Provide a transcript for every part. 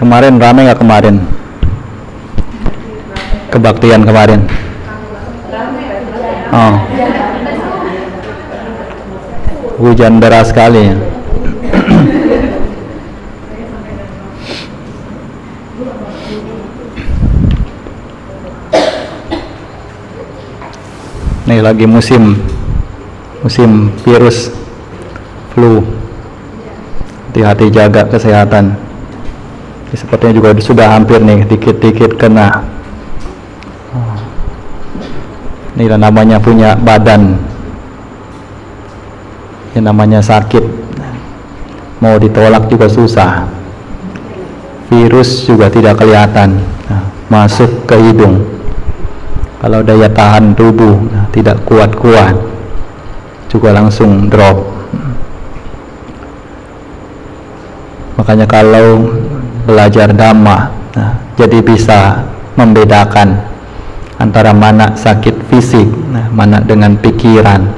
Kemarin rame nggak kemarin? Kebaktian kemarin? Oh, hujan deras sekali ya. Nih lagi musim virus flu. Hati-hati jaga kesehatan. Sepertinya juga sudah hampir nih dikit-dikit kena. Ini namanya punya badan. Ini namanya sakit. Mau ditolak juga susah. Virus juga tidak kelihatan. Masuk ke hidung. Kalau daya tahan tubuh tidak kuat-kuat, juga langsung drop. Makanya kalau belajar Dhamma, jadi bisa membedakan antara mana sakit fisik, mana dengan pikiran.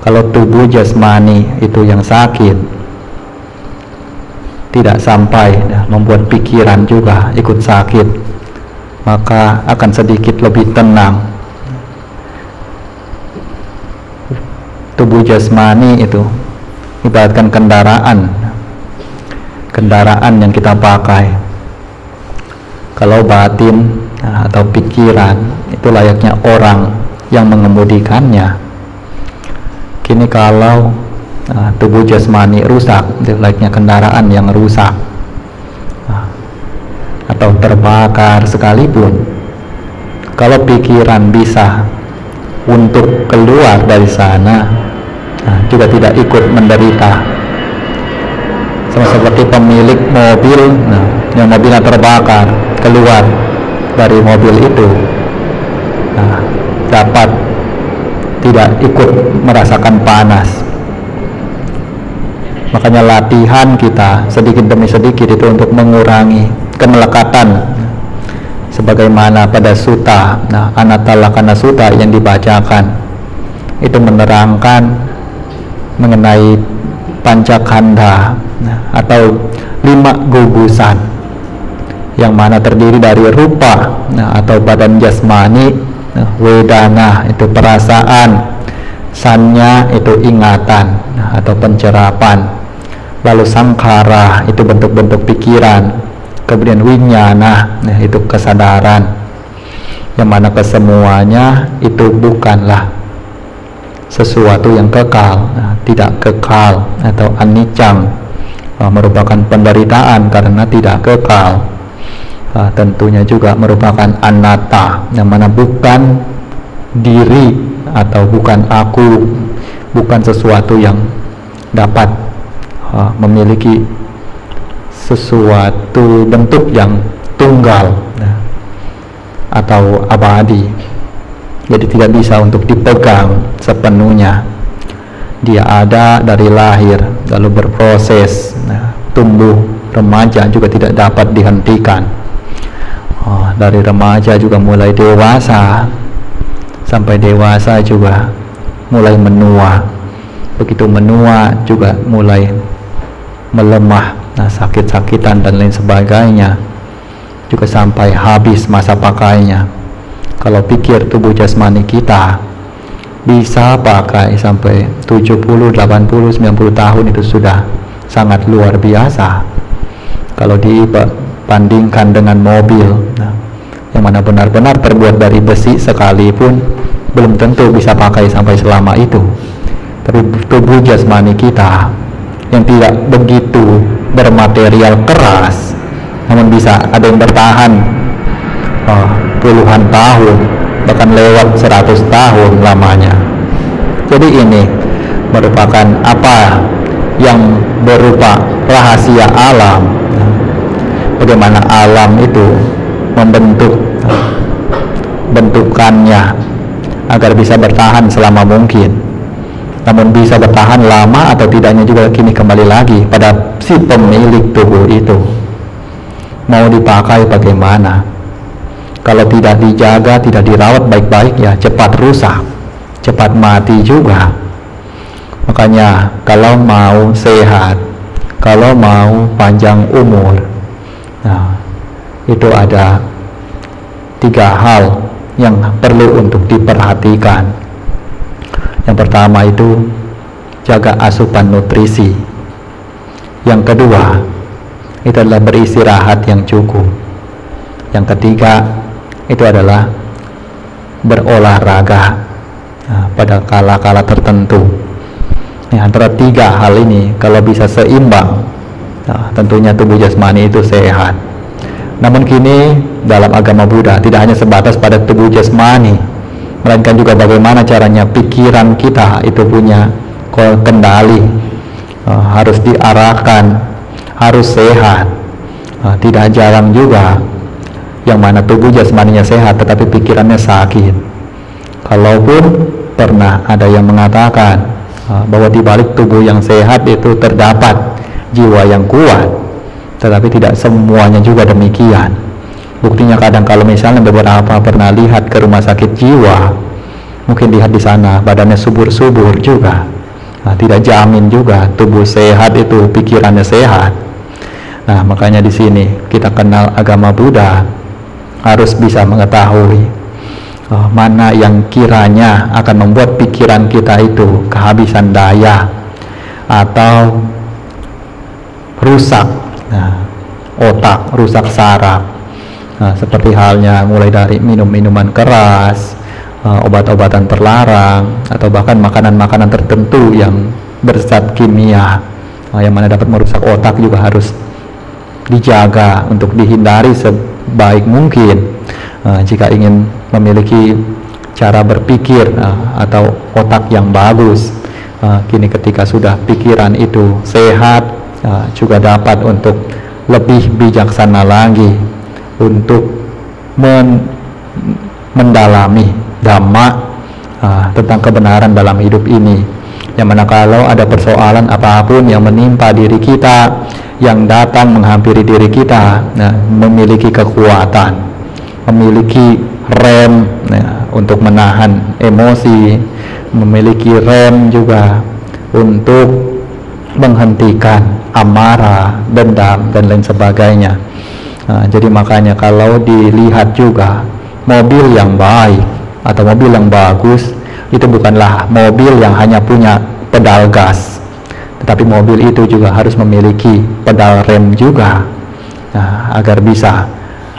Kalau tubuh jasmani itu yang sakit, tidak sampai membuat pikiran juga ikut sakit, maka akan sedikit lebih tenang. Tubuh jasmani itu ibaratkan kendaraan yang kita pakai. Kalau batin atau pikiran itu layaknya orang yang mengemudikannya. Kini kalau tubuh jasmani rusak, itu layaknya kendaraan yang rusak atau terbakar sekalipun. Kalau pikiran bisa untuk keluar dari sana, juga tidak ikut menderita. Sama seperti pemilik mobil, yang mobilnya terbakar, keluar dari mobil itu, dapat tidak ikut merasakan panas. Makanya latihan kita sedikit demi sedikit itu untuk mengurangi kemelekatan, sebagaimana pada sutta, Anatta Lakkhana Sutta yang dibacakan itu menerangkan mengenai pancakanda atau 5 gugusan yang mana terdiri dari rupa atau badan jasmani, wedana itu perasaan, sanya itu ingatan atau pencerapan, lalu sangkara itu bentuk-bentuk pikiran, kemudian winyana itu kesadaran, yang mana kesemuanya itu bukanlah sesuatu yang kekal, tidak kekal, atau anicang, merupakan penderitaan karena tidak kekal. Tentunya juga merupakan anatta, yang mana bukan diri atau bukan aku, bukan sesuatu yang dapat memiliki sesuatu bentuk yang tunggal atau abadi. Jadi tidak bisa untuk dipegang sepenuhnya. Dia ada dari lahir, lalu berproses, tumbuh remaja juga tidak dapat dihentikan. Dari remaja juga mulai dewasa, sampai dewasa juga mulai menua. Begitu menua juga mulai melemah, sakit-sakitan dan lain sebagainya, juga sampai habis masa pakainya. Kalau pikir tubuh jasmani kita bisa pakai sampai 70, 80, 90 tahun, itu sudah sangat luar biasa. Kalau dibandingkan dengan mobil, yang mana benar-benar terbuat dari besi sekalipun, belum tentu bisa pakai sampai selama itu. Tapi tubuh jasmani kita yang tidak begitu bermaterial keras, namun bisa ada yang bertahan puluhan tahun, bahkan lewat 100 tahun lamanya. Jadi ini merupakan apa yang berupa rahasia alam, bagaimana alam itu membentuk bentukannya agar bisa bertahan selama mungkin. Namun bisa bertahan lama atau tidaknya juga kini kembali lagi pada si pemilik tubuh itu. Mau dipakai bagaimana? Kalau tidak dijaga, tidak dirawat baik-baik, ya cepat rusak, cepat mati juga. Makanya kalau mau sehat, kalau mau panjang umur, Nah, itu ada 3 hal yang perlu untuk diperhatikan. Yang pertama itu jaga asupan nutrisi. Yang kedua itu adalah beristirahat yang cukup. Yang ketiga itu adalah berolahraga pada kala-kala tertentu. Antara 3 hal ini kalau bisa seimbang, tentunya tubuh jasmani itu sehat. Namun kini dalam agama Buddha tidak hanya sebatas pada tubuh jasmani, melainkan juga bagaimana caranya pikiran kita itu punya kendali, harus diarahkan, harus sehat. Tidak jarang juga yang mana tubuh jasmaninya sehat tetapi pikirannya sakit. Kalaupun pernah ada yang mengatakan bahwa di balik tubuh yang sehat itu terdapat jiwa yang kuat, tetapi tidak semuanya juga demikian. Buktinya kadang kalau misalnya beberapa pernah lihat ke rumah sakit jiwa, mungkin lihat di sana badannya subur-subur juga. Tidak jamin juga tubuh sehat itu pikirannya sehat. Nah, makanya di sini kita kenal agama Buddha harus bisa mengetahui mana yang kiranya akan membuat pikiran kita itu kehabisan daya atau rusak otak, rusak saraf. Seperti halnya mulai dari minum-minuman keras, obat-obatan terlarang, atau bahkan makanan-makanan tertentu yang berzat kimia yang mana dapat merusak otak juga harus dijaga untuk dihindari sebaik mungkin jika ingin memiliki cara berpikir atau otak yang bagus. Kini ketika sudah pikiran itu sehat, juga dapat untuk lebih bijaksana lagi untuk mendalami dhamma tentang kebenaran dalam hidup ini. Yang mana kalau ada persoalan apapun yang menimpa diri kita, yang datang menghampiri diri kita, memiliki kekuatan, memiliki rem untuk menahan emosi, memiliki rem juga untuk menghentikan amarah, dendam, dan lain sebagainya. Jadi makanya kalau dilihat juga mobil yang baik atau mobil yang bagus itu bukanlah mobil yang hanya punya pedal gas, tetapi mobil itu juga harus memiliki pedal rem juga, agar bisa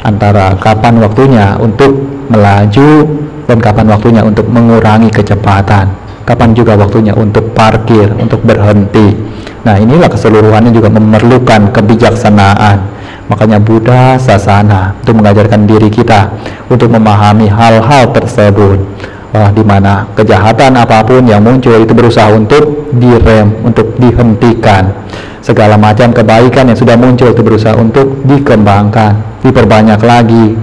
antara kapan waktunya untuk melaju dan kapan waktunya untuk mengurangi kecepatan, kapan juga waktunya untuk parkir, untuk berhenti. Nah, inilah keseluruhannya juga memerlukan kebijaksanaan. Makanya Buddha Sasana itu mengajarkan diri kita untuk memahami hal-hal tersebut, di mana kejahatan apapun yang muncul itu berusaha untuk direm, untuk dihentikan. Segala macam kebaikan yang sudah muncul itu berusaha untuk dikembangkan, diperbanyak lagi.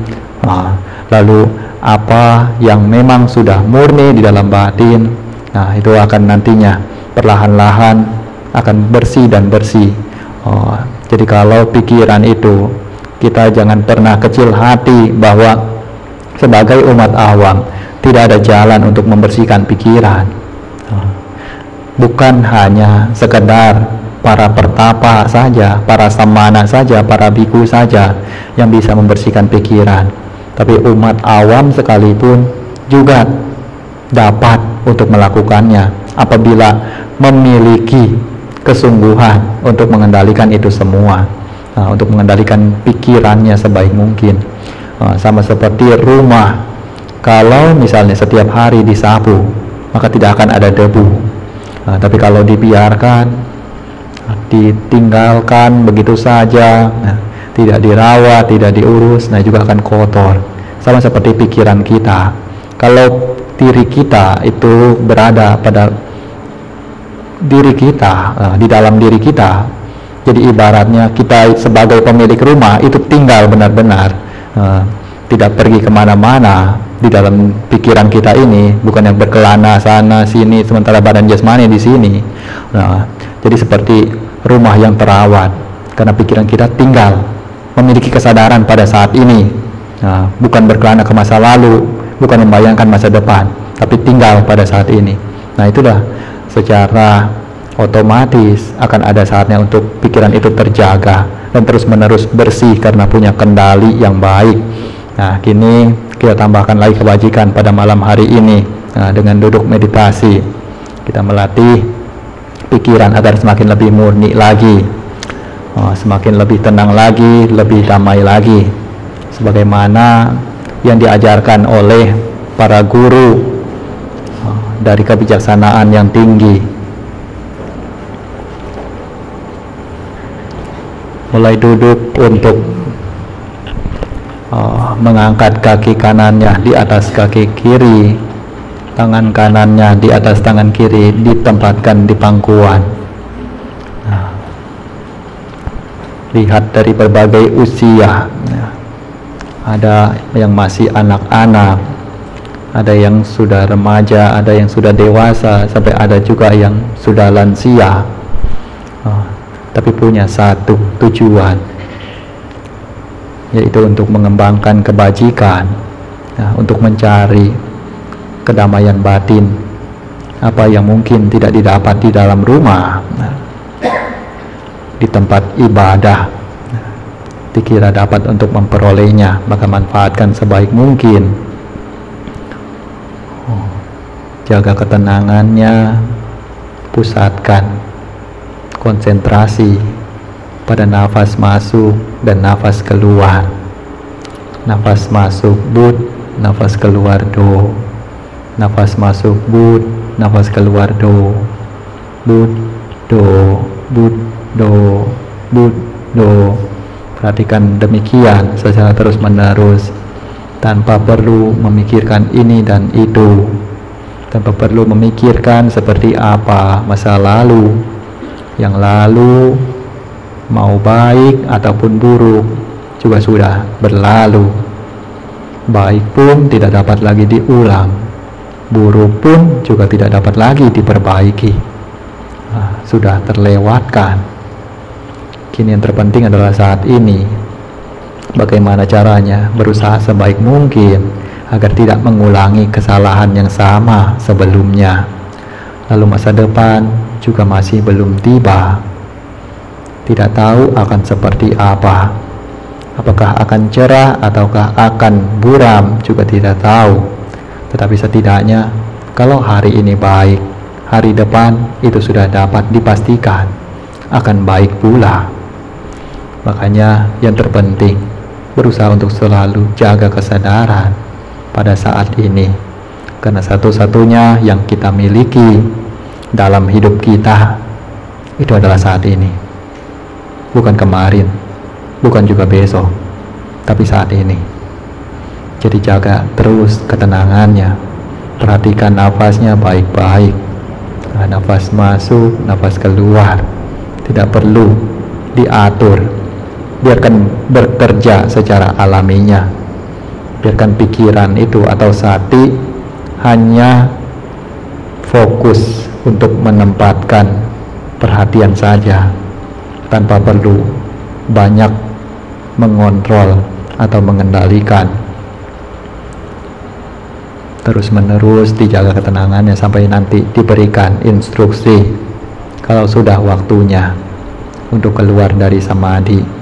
Lalu apa yang memang sudah murni di dalam batin, itu akan nantinya perlahan-lahan akan bersih dan bersih. Jadi kalau pikiran itu, kita jangan pernah kecil hati bahwa sebagai umat awam tidak ada jalan untuk membersihkan pikiran. Bukan hanya sekedar para pertapa saja, para samana saja, para biku saja yang bisa membersihkan pikiran, tapi umat awam sekalipun juga dapat untuk melakukannya apabila memiliki kesungguhan untuk mengendalikan itu semua, untuk mengendalikan pikirannya sebaik mungkin. Sama seperti rumah, kalau misalnya setiap hari disapu maka tidak akan ada debu, tapi kalau dibiarkan, ditinggalkan begitu saja, tidak dirawat, tidak diurus, juga akan kotor. Sama seperti pikiran kita, kalau diri kita itu berada pada diri kita, di dalam diri kita, jadi ibaratnya kita sebagai pemilik rumah itu tinggal benar-benar, tidak pergi kemana-mana di dalam pikiran kita ini, bukan yang berkelana sana sini sementara badan jasmani di sini. Jadi seperti rumah yang terawat, karena pikiran kita tinggal memiliki kesadaran pada saat ini, bukan berkelana ke masa lalu, bukan membayangkan masa depan, tapi tinggal pada saat ini. Itulah secara otomatis akan ada saatnya untuk pikiran itu terjaga, dan terus menerus bersih karena punya kendali yang baik. Nah, kini kita tambahkan lagi kebajikan pada malam hari ini. Nah, dengan duduk meditasi, kita melatih pikiran agar semakin lebih murni lagi, semakin lebih tenang lagi, lebih damai lagi, sebagaimana yang diajarkan oleh para guru dari kebijaksanaan yang tinggi. Mulai duduk untuk mengangkat kaki kanannya di atas kaki kiri, tangan kanannya di atas tangan kiri, ditempatkan di pangkuan. Nah, lihat dari berbagai usia, ada yang masih anak-anak, ada yang sudah remaja, ada yang sudah dewasa, sampai ada juga yang sudah lansia, tapi punya satu tujuan, yaitu untuk mengembangkan kebajikan, untuk mencari kedamaian batin, apa yang mungkin tidak didapat di dalam rumah, di tempat ibadah, dikira dapat untuk memperolehnya, maka manfaatkan sebaik mungkin. Jaga ketenangannya, pusatkan konsentrasi pada nafas masuk dan nafas keluar. Nafas masuk bud, nafas keluar do. Nafas masuk bud, nafas keluar do. Bud, do, bud, do, bud, do. Perhatikan demikian secara terus menerus, tanpa perlu memikirkan ini dan itu, tanpa perlu memikirkan seperti apa masa lalu. Yang lalu, mau baik ataupun buruk, juga sudah berlalu. Baik pun tidak dapat lagi diulang, buruk pun juga tidak dapat lagi diperbaiki. Sudah terlewatkan. Kini yang terpenting adalah saat ini, bagaimana caranya berusaha sebaik mungkin agar tidak mengulangi kesalahan yang sama sebelumnya. Lalu masa depan juga masih belum tiba, tidak tahu akan seperti apa, apakah akan cerah ataukah akan buram juga tidak tahu. Tetapi setidaknya kalau hari ini baik, hari depan itu sudah dapat dipastikan akan baik pula. Makanya yang terpenting berusaha untuk selalu jaga kesadaran pada saat ini, karena satu-satunya yang kita miliki dalam hidup kita itu adalah saat ini, bukan kemarin, bukan juga besok, tapi saat ini. Jadi jaga terus ketenangannya, perhatikan nafasnya baik-baik, nafas masuk, nafas keluar, tidak perlu diatur, biarkan bekerja secara alaminya. Biarkan pikiran itu atau sati hanya fokus untuk menempatkan perhatian saja, tanpa perlu banyak mengontrol atau mengendalikan. Terus menerus dijaga ketenangannya sampai nanti diberikan instruksi kalau sudah waktunya untuk keluar dari samadhi.